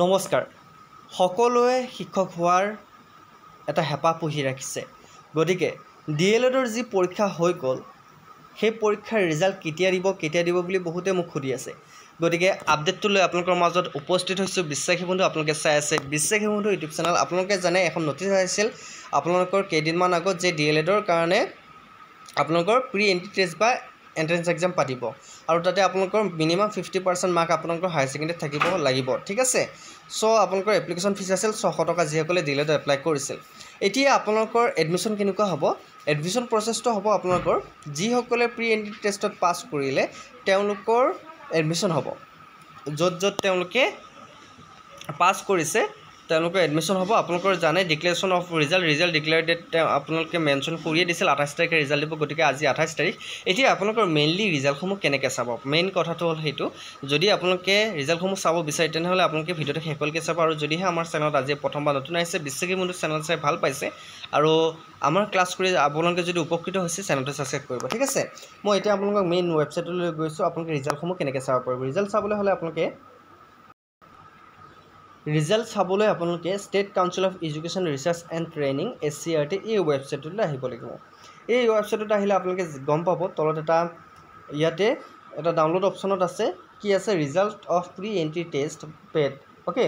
নমস্কাৰ সকলোৱে শিক্ষক হোৱাৰ এটা হেঁপাহ পুহি ৰাখিছে গতিকে ডিএলএডৰ যি পৰীক্ষা হৈ গ'ল সেই পৰীক্ষাৰ ৰিজাল্ট কেতিয়া দিব বুলি বহুতে মোক সুধি আছে গতিকে আপডেটটো লৈ আপোনালোকৰ মাজত উপস্থিত হৈছোঁ বিশ্বাসী বন্ধু আপোনালোকে চাই আছে বিশ্বাসী বন্ধু ইউটিউব চেনেল আপোনালোকে জানে এখন নটিচ আহিছিল আপোনালোকৰ কেইদিনমান আগত যে ডিএলএডৰ কাৰণে আপোনালোকৰ প্ৰি এন্ট্ৰি টেষ্ট বা এন্ট্ৰেন্স এক্সাম পাতিব আৰু তাতে আপোনালোকৰ মিনিমাম 50% মাৰ্ক আপোনালোকৰ হায়াৰ সেকেন্ডাৰীত থাকিব লাগিব ঠিক আছে সো আপোনালোকৰ এপ্লিকেশন ফিজ আছিল 600 টকা যিসকলে ডিএলএড এপ্লাই কৰিছিল এতিয়া আপোনালোকৰ এডমিশন কেনেকুৱা হ'ব এডমিশন প্ৰসেছটো হ'ব আপোনালোকৰ যিসকলে প্ৰি এন্ট্ৰি টেষ্টত পাছ কৰিলে তেওঁলোকৰ এডমিশন হ'ব য'ত তেওঁলোকে পাছ কৰিছে তেওঁলোকৰ এডমিশন হ'ব আপোনালোকৰ জানে declaration of result declare date আপোনালোকে মেনশ্যন কৰিয়ে দিছিল 28 তাৰিখে ৰিজাল্ট দিব গতিকে আজি 28 তাৰিখ এতিয়া আপোনালোকৰ মেইনলি ৰিজাল্টসমূহ কেনেকৈ চাব মেইন কথাটো হ'ল সেইটো যদি আপোনালোকে ৰিজাল্টসমূহ চাব বিচাৰে তেনেহ'লে আপোনালোকে ভিডিঅ'টো শেষলৈকে চাব আৰু যদিহে আমাৰ চেনেলত আজি প্ৰথমবাৰ নতুন আহিছে বিশ্বাসী বন্ধু চেনেল চাই ভাল পাইছে আৰু আমাৰ ক্লাছ কৰি আপোনালোকে যদি উপকৃত হৈছে চেনেলটো সাবস্ক্ৰাইব কৰিব ঠিক আছে মই এতিয়া আপোনালোকক মেইন ৱেবছাইটলৈ গৈছোঁ আপোনালোকে ৰিজাল্টসমূহ কেনেকৈ চাব পাৰিব ৰিজাল্ট চাবলৈ হ'লে আপোনালোকে ৰিজাল্ট চাবলৈ আপোনালোকে state council of education research and training SCRT এই ৱেবছাইটটোলৈ আহিব লাগিব এই ৱেবছাইটত আহিলে আপোনালোকে গম পাব তলত ইয়াতে এটা ডাউনলোড অপশ্যনত আছে কি আছে result of pre entry test পেড ওকে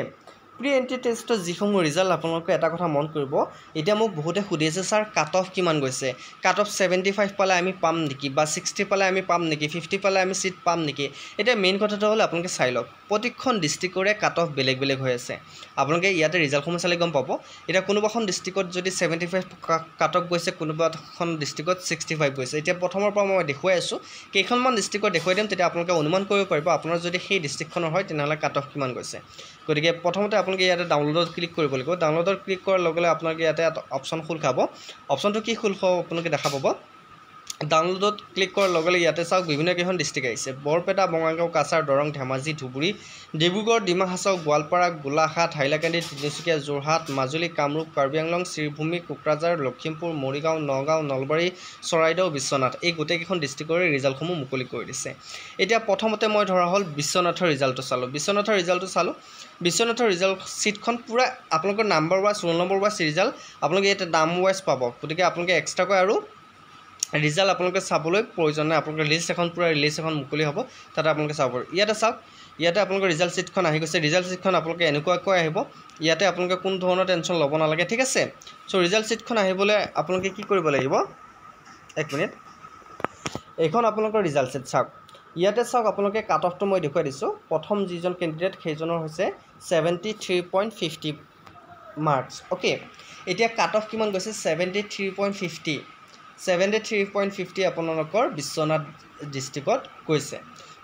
প্ৰি এন্ট্ৰি টেষ্টৰ যিসমূহ ৰিজাল্ট আপোনালোকে এটা কথা মন কৰিব এতিয়া মোক বহুতে সুধি আছে স্যাৰ কাট অফ কিমান গৈছে কাট অফ 75 পালে আমি পাম নেকি বা 60 পালে আমি পাম নেকি 50 পালে আমি সিট পাম নেকি এতিয়া মেইন কথাটো হ'ল আপোনালোকে চাই লওক প্ৰতিখন ডিস্ট্ৰিক্টৰে কাট অফ বেলেগ হৈ আছে আপোনালোকে ইয়াতে ৰিজাল্টসমূহ চালে গম পাব এতিয়া কোনোবাখন ডিস্ট্ৰিক্টত যদি 75 কাট অফ গৈছে কোনোবাখন ডিস্ট্ৰিক্টত 65 গৈছে এতিয়া প্ৰথমৰ পৰা মই দেখুৱাই আছো কেইখনমান ডিস্ট্ৰিক্টত দেখুৱাই দিম তেতিয়া আপোনালোকে অনুমান কৰিব পাৰিব আপোনাৰ যদি সেই ডিস্ট্ৰিক্টখনৰ হয় তেনেহ'লে কাট অফ কিমান গৈছে গতিকে প্ৰথমতে আপোনালোকে ইয়াতে ডাউনলোডত ক্লিক কৰিব লাগিব ডাউনলোডত ক্লিক কৰাৰ লগে লগে আপোনালোকে ইয়াতে অপশ্যন খোল খাব অপশ্যনটো কি খোল খাব আপোনালোকে দেখা পাব ডাউনলোডত ক্লিক কৰাৰ লগে লগে ইয়াতে চাওক বিভিন্ন কেইখন ডিস্ট্ৰিক্ট আহিছে বৰপেটা বঙাইগাঁও কাছাৰ দৰং ধেমাজি ধুবুৰী ডিব্ৰুগড় ডিমা হাছাও গোৱালপাৰা গোলাঘাট হাইলাকান্দি তিনিচুকীয়া যোৰহাট মাজুলী কামৰূপ কাৰ্বি আংলং শ্ৰীভূমি কোকৰাঝাৰ লখিমপুৰ মৰিগাঁও নগাঁও নলবাৰী চৰাইদেউ বিশ্বনাথ এই গোটেইকেইখন ডিস্ট্ৰিক্টৰে ৰিজাল্টসমূহ মুকলি কৰি দিছে এতিয়া প্ৰথমতে মই ধৰা হ'ল বিশ্বনাথৰ ৰিজাল্টটো চালোঁ বিশ্বনাথৰ ৰিজাল্ট সিটখন পুৰা আপোনালোকৰ number wise roll number wise result আপোনালোকে ইয়াতে নাম ৱাইজ পাব গতিকে আপোনালোকে এক্সট্ৰাকৈ আৰু ৰিজাল্ট আপোনালোকে চাবলৈ প্ৰয়োজন নাই আপোনালোকৰ লিষ্ট এখন পুৰা লিষ্ট এখন মুকলি হ'ব তাতে আপোনালোকে চাব পাৰিব ইয়াতে চাওক ইয়াতে আপোনালোকৰ ৰিজাল্ট সিটখন আহি গৈছে ৰিজাল্ট সিটখন আপোনালোকে এনেকুৱাকৈ আহিব ইয়াতে আপোনালোকে কোন ধৰণৰ টেনশ্যন ল'ব নালাগে ঠিক আছে সো ৰিজাল্ট সিটখন আহিবলৈ আপোনালোকে কি কৰিব লাগিব এক মিনিট এইখন আপোনালোকৰ ৰিজাল্ট সিট চাওক ইয়াতে চাওক আপোনালোকে কাট অফটো মই দেখুৱাই দিছোঁ প্ৰথম যিজন কেণ্ডিডেট সেইজনৰ হৈছে 73.50 মাৰ্কছ ওকে এতিয়া কাট অফ কিমান গৈছে 73.50 আপোনালোকৰ বিশ্বনাথ ডিস্ট্ৰিক্টত গৈছে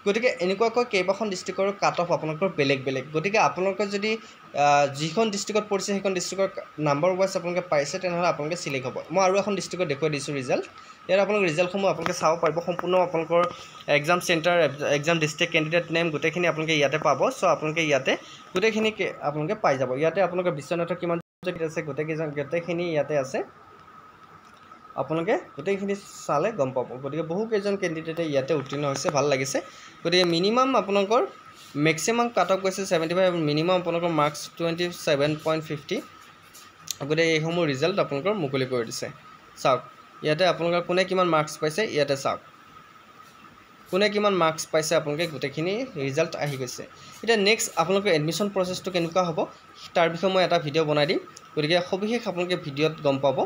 গতিকে এনেকুৱাকৈ কেইবাখন ডিস্ট্ৰিক্টৰ কাট অফ আপোনালোকৰ বেলেগ গতিকে আপোনালোকে যদি যিখন ডিস্ট্ৰিক্টত পৰিছে সেইখন ডিস্ট্ৰিক্টৰ নাম্বাৰ ৱাইজ আপোনালোকে পাইছে তেনেহ'লে আপোনালোকে সিলেক্ট হ'ব মই আৰু এখন ডিস্ট্ৰিক্টত দেখুৱাই দিছোঁ ৰিজাল্ট ইয়াত আপোনালোকৰ ৰিজাল্টসমূহ আপোনালোকে চাব পাৰিব সম্পূৰ্ণ আপোনালোকৰ exam centre exam district candidate name গোটেইখিনি আপোনালোকে ইয়াতে পাব সো আপোনালোকে ইয়াতে গোটেইখিনি আপোনালোকে পাই যাব ইয়াতে আপোনালোকৰ বিশ্বনাথৰ কিমান আছে গোটেইখিনি ইয়াতে আছে আপোনালোকে গোটেইখিনি চালে গম পাব গতিকে বহু কেইজন কেণ্ডিডেটে ইয়াতে উত্তীৰ্ণ হৈছে ভাল লাগিছে গতিকে মিনিমাম আপোনালোকৰ মেক্সিমাম কাট অফ গৈছে 75 মিনিমাম আপোনালোকৰ মাৰ্কছ 27.50 গতিকে এইসমূহ ৰিজাল্ট আপোনালোকৰ মুকলি কৰি দিছে চাওক ইয়াতে আপোনালোকৰ কোনে কিমান মাৰ্কছ পাইছে ইয়াতে চাওক কোনে কিমান মাৰ্কছ পাইছে আপোনালোকে গোটেইখিনি ৰিজাল্ট আহি গৈছে এতিয়া নেক্সট আপোনালোকৰ এডমিশ্যন প্ৰচেছটো কেনেকুৱা হ'ব তাৰ বিষয়ে মই এটা ভিডিঅ' বনাই দিম গতিকে সবিশেষ আপোনালোকে ভিডিঅ'ত গম পাব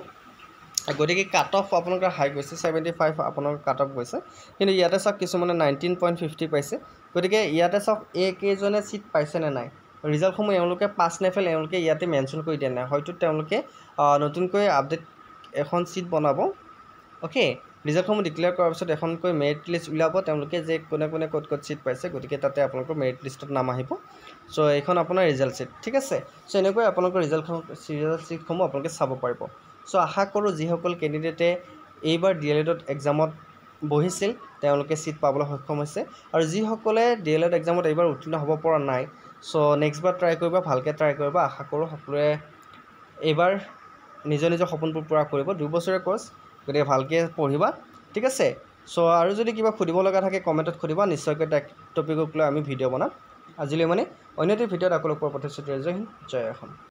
গতিকে কাট অফ আপোনালোকৰ হাই গৈছে 75 আপোনালোকৰ কাট অফ গৈছে কিন্তু ইয়াতে চাওক কিছুমানে 19.50 পাইছে গতিকে ইয়াতে চাওক কেইজনে সিট পাইছে নে নাই ৰিজাল্টসমূহ এওঁলোকে পাছ নে ফেল এওঁলোকে ইয়াতে মেনশ্যন কৰি দিয়া নাই হয়তো তেওঁলোকে নতুনকৈ আপডেট এখন সিট বনাব ওকে ৰিজাল্টসমূহ ডিক্লেয়াৰ কৰাৰ পিছত এখনকৈ মেৰিট লিষ্ট উলিয়াব তেওঁলোকে যে কোনে ক'ত সিট পাইছে গতিকে তাতে আপোনালোকৰ মেৰিট লিষ্টত নাম আহিব সো এইখন আপোনাৰ ৰিজাল্ট সিট ঠিক আছে সো এনেকৈ আপোনালোকৰ ৰিজাল্ট সিটসমূহ আপোনালোকে চাব পাৰিব সো আশা কৰোঁ যিসকল কেণ্ডিডেটে এইবাৰ ডিএলএডত এক্সামত বহিছিল তেওঁলোকে সিট পাবলৈ সক্ষম হৈছে আৰু যিসকলে ডিএলএড এক্সামত এইবাৰ উত্তীৰ্ণ হ'ব পৰা নাই সো নেক্সটবাৰ ট্ৰাই কৰিবা ভালকৈ ট্ৰাই কৰিবা আশা কৰোঁ সকলোৱে এইবাৰ নিজৰ সপোনবোৰ পূৰা কৰিব 2 বছৰীয়া কোৰ্ছ গতিকে ভালকৈ পঢ়িবা ঠিক আছে সো আৰু যদি কিবা সুধিব লগা থাকে কমেণ্টত সুধিবা নিশ্চয়কৈ টপিকক লৈ আমি ভিডিঅ' বনাম আজিলৈ মানে অন্য এটি ভিডিঅ'ত আকৌ লগ পোৱাৰ প্ৰতিশ্ৰুতি জয় হিন্দ জয় অসম।